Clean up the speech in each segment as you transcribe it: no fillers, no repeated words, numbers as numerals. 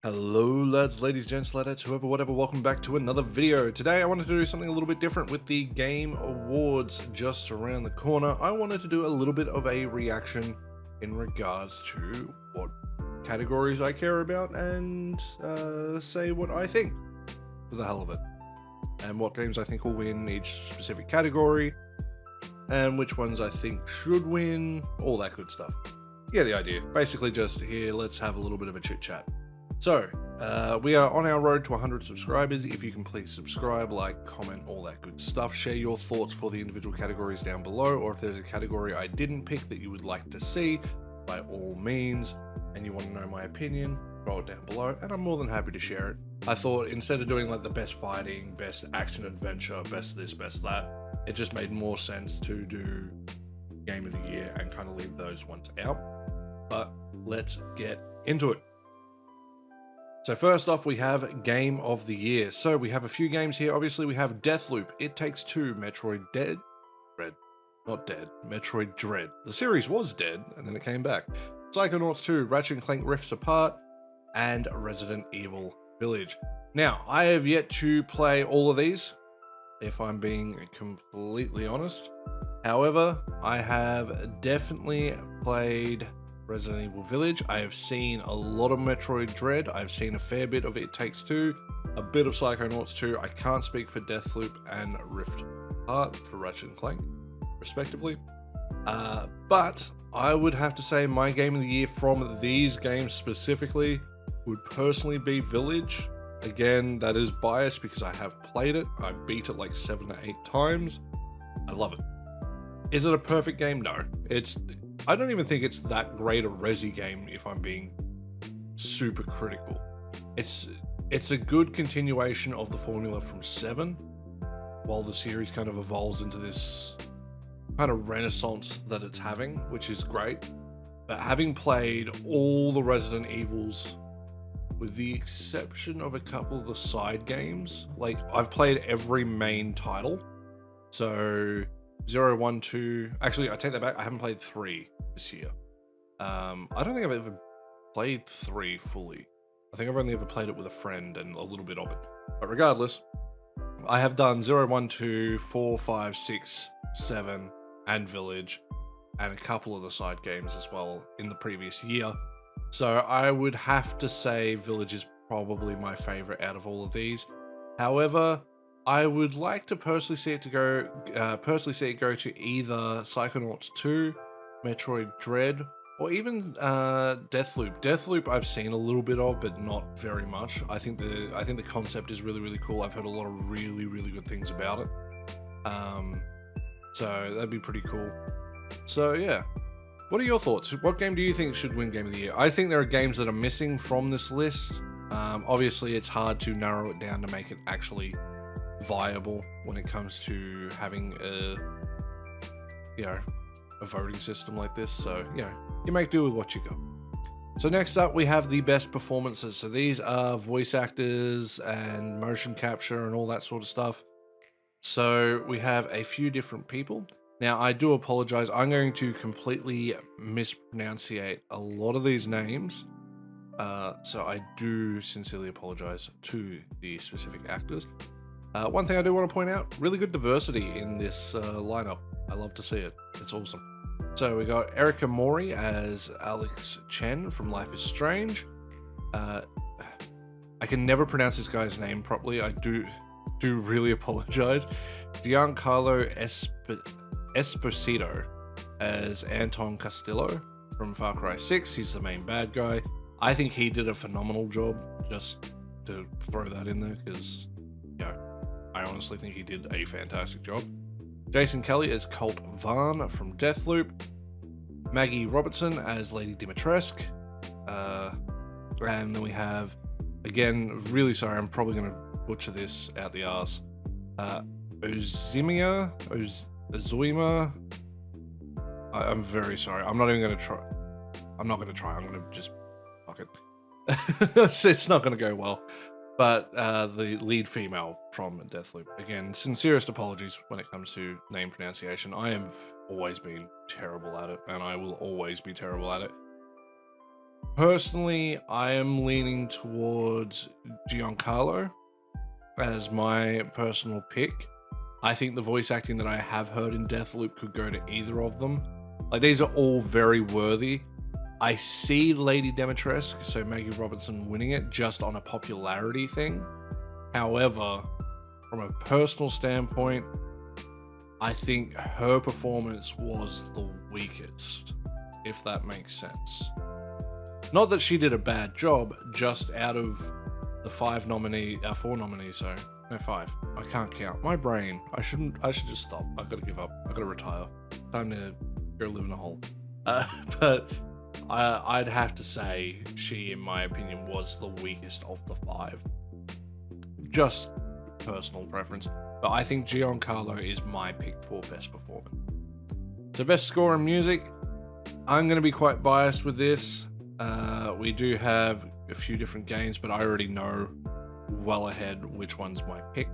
Hello lads, ladies, gents, ladettes, whoever, whatever, welcome back to another video. Today I wanted to do something a little bit different with the Game Awards just around the corner. I wanted to do a little bit of a reaction in regards to what categories I care about and say what I think for the hell of it. And what games I think will win each specific category and which ones I think should win, all that good stuff. Yeah, the idea. Basically just here, let's have a little bit of a chit chat. So, we are on our road to 100 subscribers. If you can please subscribe, like, comment, all that good stuff. Share your thoughts for the individual categories down below, or if there's a category I didn't pick that you would like to see, by all means, and you want to know my opinion, throw it down below, and I'm more than happy to share it. I thought instead of doing like the best fighting, best action adventure, best this, best that, it just made more sense to do Game of the Year and kind of leave those ones out. But let's get into it. So first off, we have Game of the Year. So we have a few games here. Obviously, we have Deathloop, It Takes Two, Metroid Dread. The series was dead, and then it came back. Psychonauts 2, Ratchet & Clank Rifts Apart, and Resident Evil Village. Now, I have yet to play all of these, if I'm being completely honest. However, I have definitely played Resident Evil Village. I have seen a lot of Metroid Dread. I've seen a fair bit of It Takes Two, a bit of Psychonauts 2. I can't speak for Deathloop and Rift Apart for Ratchet & Clank, respectively. But I would have to say my game of the year from these games specifically would personally be Village. Again, that is biased because I have played it. I beat it like 7 to 8 times. I love it. Is it a perfect game? No. I don't even think it's that great a Resi game if I'm being super critical. It's a good continuation of the formula from 7, while the series kind of evolves into this kind of renaissance that it's having, which is great. But having played all the Resident Evils, with the exception of a couple of the side games, like I've played every main title. So 0, 1, 2, actually I take that back, I haven't played 3 this year. I don't think I've ever played 3 fully. I think I've only ever played it with a friend and a little bit of it. But regardless, I have done 0, 1, 2, 4, 5, 6, 7, and Village, and a couple of the side games as well in the previous year. So I would have to say Village is probably my favorite out of all of these. However, I would like to personally see it go to either Psychonauts 2, Metroid Dread, or even Deathloop. Deathloop I've seen a little bit of, but not very much. I think the concept is really, really cool. I've heard a lot of really, really good things about it. So that'd be pretty cool. So yeah. What are your thoughts? What game do you think should win Game of the Year? I think there are games that are missing from this list. Obviously, it's hard to narrow it down to make it actually viable when it comes to having a voting system like this. So, you make do with what you got. So next up, we have the best performances. So these are voice actors and motion capture and all that sort of stuff. So we have a few different people. Now, I do apologize. I'm going to completely mispronunciate a lot of these names. So I do sincerely apologize to the specific actors. One thing I do want to point out, really good diversity in this lineup. I love to see it. It's awesome. So we got Erica Mori as Alex Chen from Life is Strange. I can never pronounce this guy's name properly. I do really apologize. Giancarlo Esposito as Anton Castillo from Far Cry 6. He's the main bad guy. I think he did a phenomenal job, just to throw that in there, because, I honestly think he did a fantastic job. Jason Kelly as Colt Vaughn from Deathloop. Maggie Robertson as Lady Dimitrescu. And then we have, again, really sorry, I'm probably going to butcher this out the arse. Ozuima. I'm very sorry. I'm not even going to try. I'm not going to try. I'm going to just fuck it. It's not going to go well. But the lead female from Deathloop. Again, sincerest apologies when it comes to name pronunciation. I have always been terrible at it, and I will always be terrible at it. Personally, I am leaning towards Giancarlo as my personal pick. I think the voice acting that I have heard in Deathloop could go to either of them. Like, these are all very worthy. I see Lady Dimitrescu, so Maggie Robertson, winning it just on a popularity thing. However, from a personal standpoint, I think her performance was the weakest, if that makes sense. Not that she did a bad job, just out of the four nominees, sorry. No, 5. I can't count. My brain. I should just stop. I gotta give up. I gotta retire. Time to go live in a hole. But I'd have to say she, in my opinion, was the weakest of the 5. Just personal preference. But I think Giancarlo is my pick for best performance. So best score and music, I'm going to be quite biased with this. We do have a few different games, but I already know well ahead which one's my pick.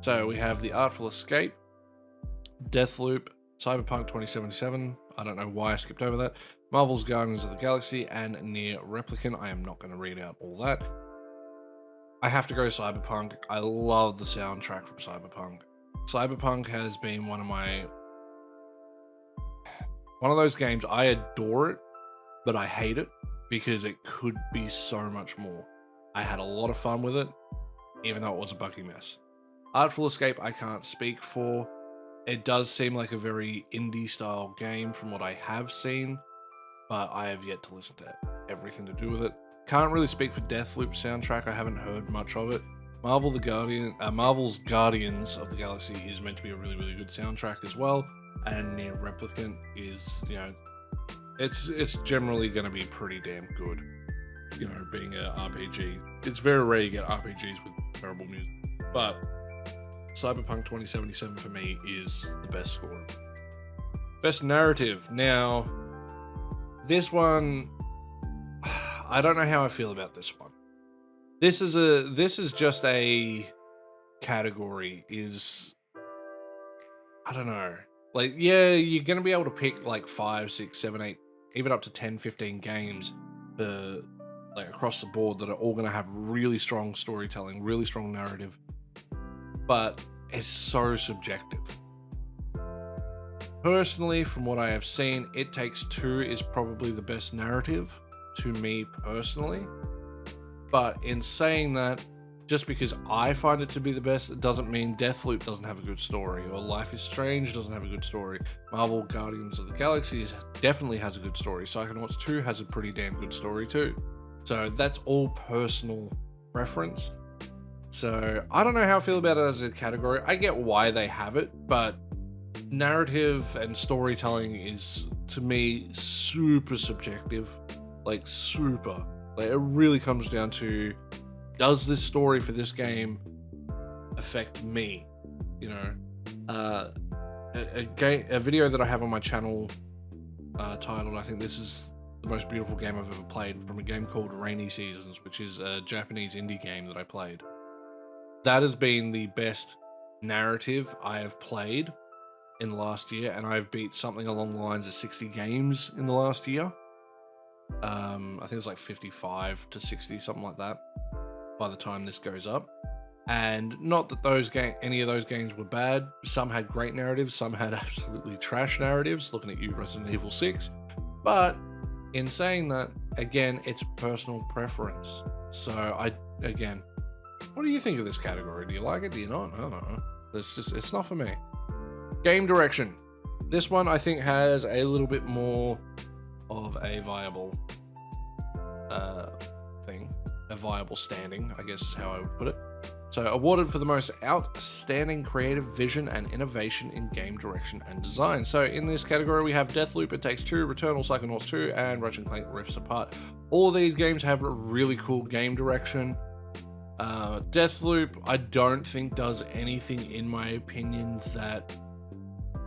So we have The Artful Escape, Deathloop, Cyberpunk 2077, I don't know why I skipped over that, Marvel's Guardians of the Galaxy, and Near Replicant. I am not going to read out all that. I have to go Cyberpunk. I love the soundtrack from Cyberpunk. Cyberpunk has been one of those games, I adore it, but I hate it because it could be so much more. I had a lot of fun with it, even though it was a buggy mess. Artful Escape, I can't speak for. It does seem like a very indie style game from what I have seen, but I have yet to listen to everything to do with it. Can't really speak for Deathloop soundtrack. I haven't heard much of it. Marvel's Guardians of the Galaxy is meant to be a really, really good soundtrack as well. And Near Replicant is, it's generally going to be pretty damn good. Being an RPG. It's very rare you get RPGs with terrible music. But Cyberpunk 2077 for me is the best score. Best narrative. Now, this one, I don't know how I feel about this one. This is just a category, I don't know. Like, yeah, you're going to be able to pick like 5, 6, 7, 8, even up to 10, 15 games like across the board that are all going to have really strong storytelling, really strong narrative, but it's so subjective. Personally, from what I have seen, It Takes Two is probably the best narrative to me personally. But in saying that, just because I find it to be the best, it doesn't mean Deathloop doesn't have a good story, or Life is Strange doesn't have a good story. Marvel Guardians of the Galaxy definitely has a good story. Psychonauts 2 has a pretty damn good story too. So that's all personal preference. So I don't know how I feel about it as a category. I get why they have it, but narrative and storytelling is, to me, super subjective. Like, super. Like, it really comes down to, does this story for this game affect me? A video that I have on my channel titled, I think this is the most beautiful game I've ever played, from a game called Rainy Seasons, which is a Japanese indie game that I played. That has been the best narrative I have played in the last year, and I've beat something along the lines of 60 games in the last year. I think it's like 55 to 60, something like that, by the time this goes up. And not that any of those games were bad. Some had great narratives, some had absolutely trash narratives, looking at you, Resident Evil 6. But in saying that, again, it's personal preference. So what do you think of this category? Do you like it? Do you not? I don't know. It's not for me. Game direction. This one, I think, has a little bit more of a viable viable standing, I guess is how I would put it. So, awarded for the most outstanding creative vision and innovation in game direction and design. So, in this category, we have Deathloop, It Takes Two, Returnal, Psychonauts 2, and Ratchet & Clank Rift Apart. All of these games have a really cool game direction. Deathloop, I don't think does anything, in my opinion, that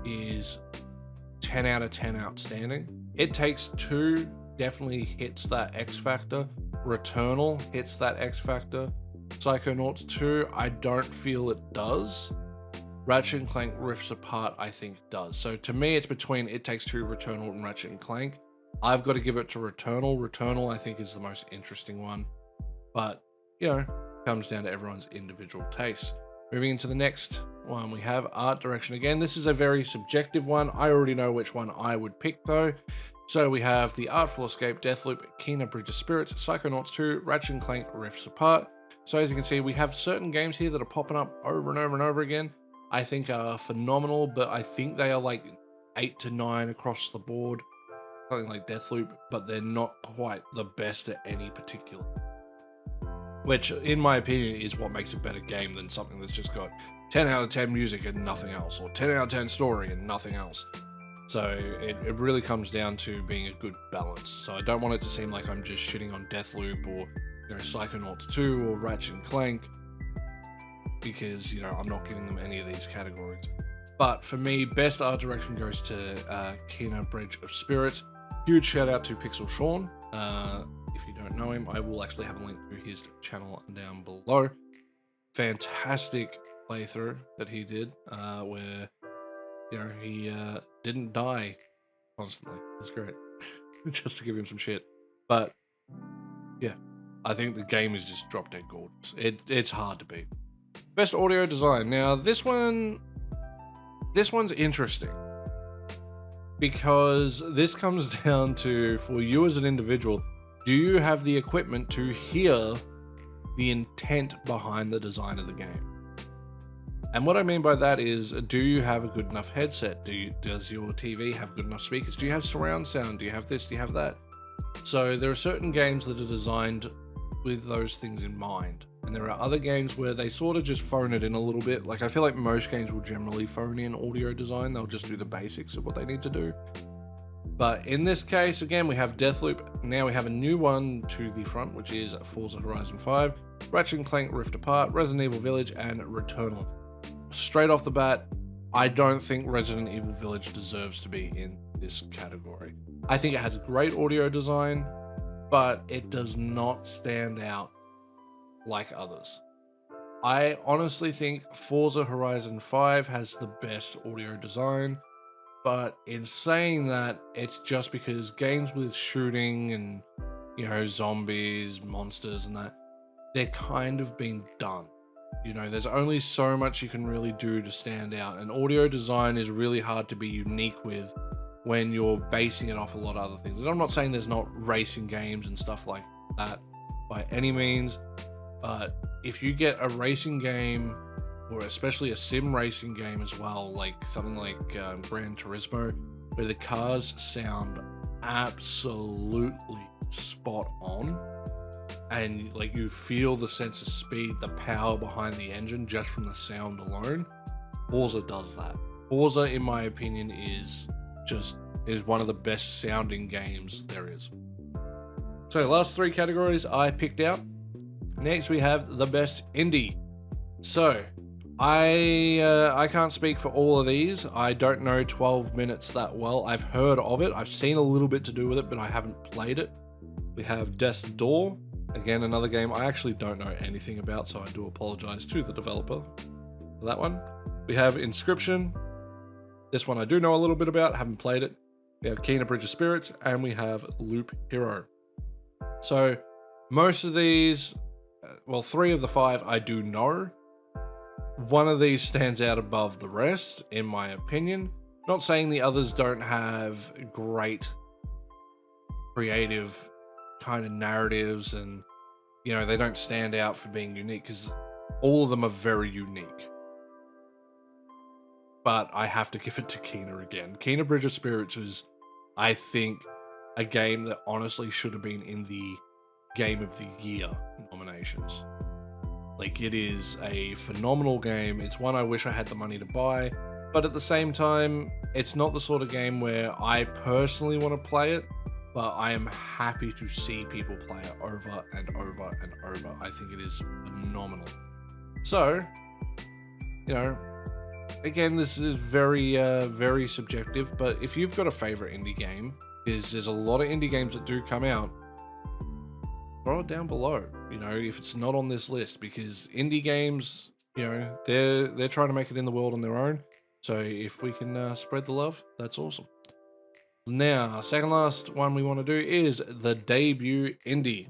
is 10 out of 10 outstanding. It Takes Two definitely hits that X factor. Returnal hits that X factor. Psychonauts 2, I don't feel it does. Ratchet & Clank Rift Apart, I think does. So to me, it's between It Takes Two, Returnal, and Ratchet & Clank. I've got to give it to Returnal. Returnal, I think, is the most interesting one, but you know, comes down to everyone's individual taste. Moving into the next one, we have art direction. Again, this is a very subjective one. I already know which one I would pick though. So we have The Artful Escape, Deathloop, Kena Bridge of Spirits, Psychonauts 2, Ratchet and Clank Rifts Apart. So as you can see, we have certain games here that are popping up over and over and over again. I think are phenomenal, but I think they are like 8 to 9 across the board. Something like Deathloop, but they're not quite the best at any particular. Which, in my opinion, is what makes a better game than something that's just got 10 out of 10 music and nothing else, or 10 out of 10 story and nothing else. So it really comes down to being a good balance. So I don't want it to seem like I'm just shitting on Deathloop or, you know, Psychonauts 2 or Ratchet and Clank, because, you know, I'm not giving them any of these categories. But for me, best art direction goes to Kena Bridge of Spirits. Huge shout out to Pixelshaun. If you don't know him, I will actually have a link to his channel down below. Fantastic playthrough that he did, where, you know, he didn't die constantly. That's great. Just to give him some shit. But yeah, I think the game is just drop dead gorgeous. It's hard to beat. Best audio design. Now this one's interesting, because this comes down to, for you as an individual, do you have the equipment to hear the intent behind the design of the game? And what I mean by that is, do you have a good enough headset? Does your TV have good enough speakers? Do you have surround sound? Do you have this? Do you have that? So there are certain games that are designed with those things in mind. And there are other games where they sort of just phone it in a little bit. Like, I feel like most games will generally phone in audio design. They'll just do the basics of what they need to do. But in this case, again, we have Deathloop. Now we have a new one to the front, which is Forza Horizon 5, Ratchet and Clank Rift Apart, Resident Evil Village, and Returnal. Straight off the bat, I don't think Resident Evil Village deserves to be in this category. I think it has a great audio design, but it does not stand out like others. I honestly think Forza Horizon 5 has the best audio design, but in saying that, it's just because games with shooting and, you know, zombies, monsters and that, they're kind of been done. You know, there's only so much you can really do to stand out, and audio design is really hard to be unique with when you're basing it off a lot of other things. And I'm not saying there's not racing games and stuff like that by any means, but if you get a racing game, or especially a sim racing game as well, like something like Gran Turismo, where the cars sound absolutely spot on, and like you feel the sense of speed, the power behind the engine just from the sound alone, Forza does that. Forza, in my opinion, is one of the best sounding games there is. So last three categories I picked out. Next we have the best indie. So I can't speak for all of these. I don't know 12 Minutes that well. I've heard of it. I've seen a little bit to do with it, but I haven't played it. We have Death's Door. Again, another game I actually don't know anything about, so I do apologize to the developer for that one. We have Inscription. This one I do know a little bit about, haven't played it. We have Kena Bridge of Spirits, and we have Loop Hero. So most of these, well, 3 of the 5 I do know. One of these stands out above the rest, in my opinion. Not saying the others don't have great creative kind of narratives, and, you know, they don't stand out for being unique, because all of them are very unique. But I have to give it to Kena again. Kena Bridge of Spirits is, I think, a game that honestly should have been in the Game of the Year nominations. Like, it is a phenomenal game. It's one I wish I had the money to buy, but at the same time, it's not the sort of game where I personally want to play it, but I am happy to see people play it over and over and over. I think it is phenomenal. So, you know, again, this is very, very subjective, but if you've got a favorite indie game, because there's a lot of indie games that do come out, throw it down below, you know, if it's not on this list, because indie games, you know, they're trying to make it in the world on their own. So if we can spread the love, that's awesome. Now, second last one we want to do is the debut indie.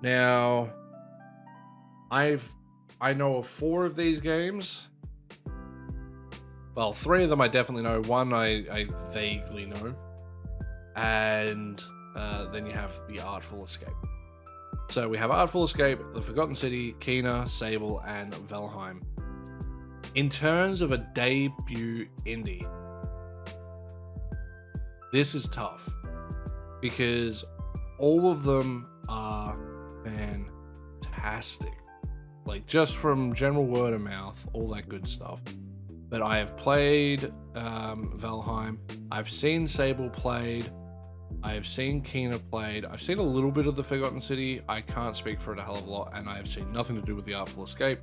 Now, I know of 4 of these games. Well, 3 of them I definitely know. One I vaguely know. And then you have The Artful Escape. So we have Artful Escape, The Forgotten City, Kena, Sable, and Valheim. In terms of a debut indie, this is tough because all of them are fantastic. Like, just from general word of mouth, all that good stuff. But I have played Valheim. I've seen Sable played. I've seen Kena played. I've seen a little bit of The Forgotten City. I can't speak for it a hell of a lot, and I have seen nothing to do with The Artful Escape.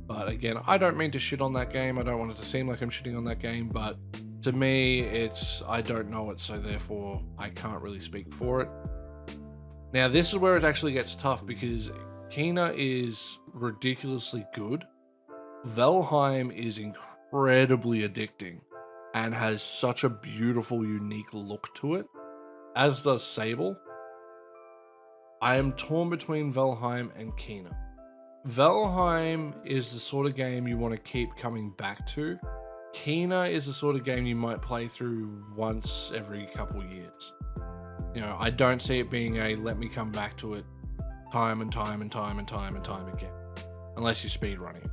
But again, I don't mean to shit on that game. I don't want it to seem like I'm shitting on that game, but to me, I don't know it, so therefore I can't really speak for it. Now, this is where it actually gets tough because Kena is ridiculously good. Valheim is incredibly addicting and has such a beautiful, unique look to it, as does Sable. I am torn between Valheim and Kena. Valheim is the sort of game you want to keep coming back to. Kena is the sort of game you might play through once every couple years. You know, I don't see it being a let me come back to it time and time and time and time and time again, unless you're speedrunning.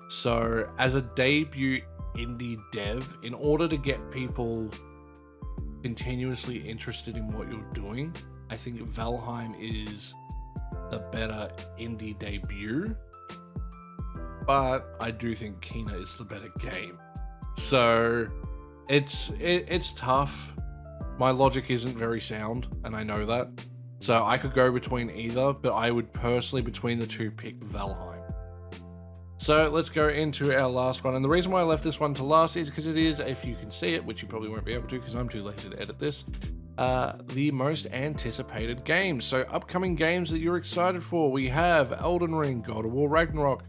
So as a debut indie dev, in order to get people continuously interested in what you're doing, I think Valheim is the better indie debut, but I do think Kena is the better game. So it's tough. My logic isn't very sound, and I know that. So I could go between either, but I would personally, between the two, pick Valheim. So let's go into our last one. And the reason why I left this one to last is because it is, if you can see it, which you probably won't be able to because I'm too lazy to edit this, the most anticipated games. So upcoming games that you're excited for. We have Elden Ring, God of War Ragnarok,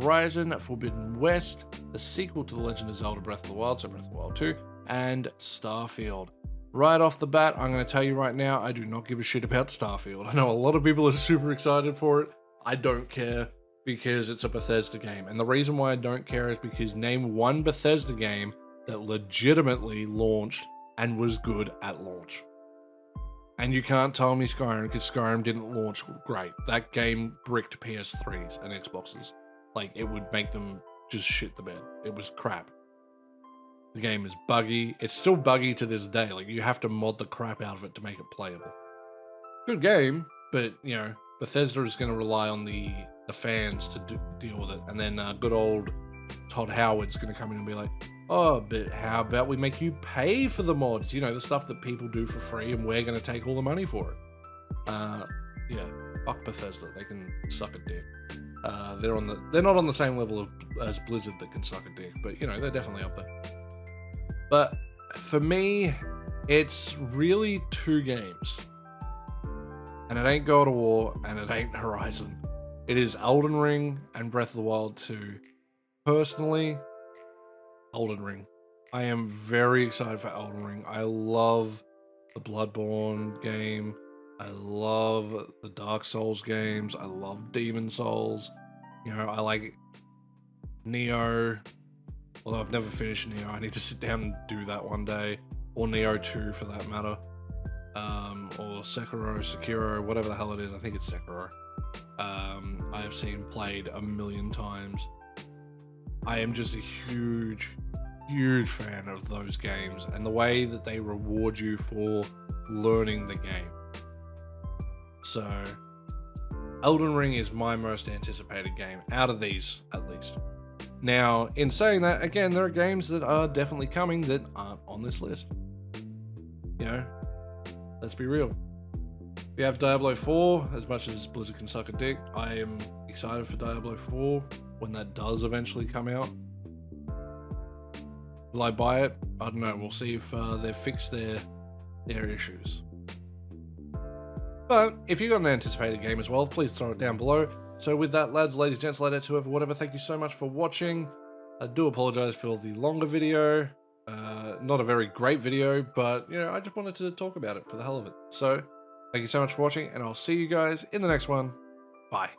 Horizon Forbidden West, the sequel to The Legend of Zelda Breath of the Wild, so Breath of the Wild 2, and Starfield. Right off the bat, I'm going to tell you right now, I do not give a shit about Starfield. I know a lot of people are super excited for it. I don't care because it's a Bethesda game. And the reason why I don't care is because name one Bethesda game that legitimately launched and was good at launch. And you can't tell me Skyrim, because Skyrim didn't launch great. That game bricked PS3s and Xboxes. Like, it would make them just shit the bed. It was crap. The game is buggy. It's still buggy to this day. Like, you have to mod the crap out of it to make it playable. Good game, but, you know, Bethesda is going to rely on the fans to deal with it. And then good old Todd Howard's going to come in and be like, oh, but how about we make you pay for the mods? You know, the stuff that people do for free, and we're going to take all the money for it. Yeah, fuck Bethesda. They can suck a dick. They're not on the same level as Blizzard that can suck a dick, but, you know, they're definitely up there. But for me, it's really 2 games. And it ain't God of War, and it ain't Horizon. It is Elden Ring and Breath of the Wild 2. Personally, Elden Ring. I am very excited for Elden Ring. I love the Bloodborne game. I love the Dark Souls games. I love Demon Souls. You know, I like Neo. Although I've never finished Neo. I need to sit down and do that one day. Or Neo 2 for that matter. Or Sekiro, whatever the hell it is. I think it's Sekiro. I have seen played a million times. I am just a huge fan of those games and the way that they reward you for learning the game. So, Elden Ring is my most anticipated game out of these, at least. Now, in saying that, again, there are games that are definitely coming that aren't on this list. You know, let's be real. We have Diablo 4, as much as Blizzard can suck a dick. I am excited for Diablo 4 when that does eventually come out. Will I buy it? I don't know. We'll see if they've fixed their issues. But if you've got an anticipated game as well, please throw it down below. So with that, lads, ladies, gents, ladettes, whoever, whatever, thank you so much for watching. I do apologize for the longer video. not a very great video, but you know, I just wanted to talk about it for the hell of it. So thank you so much for watching, and I'll see you guys in the next one. Bye.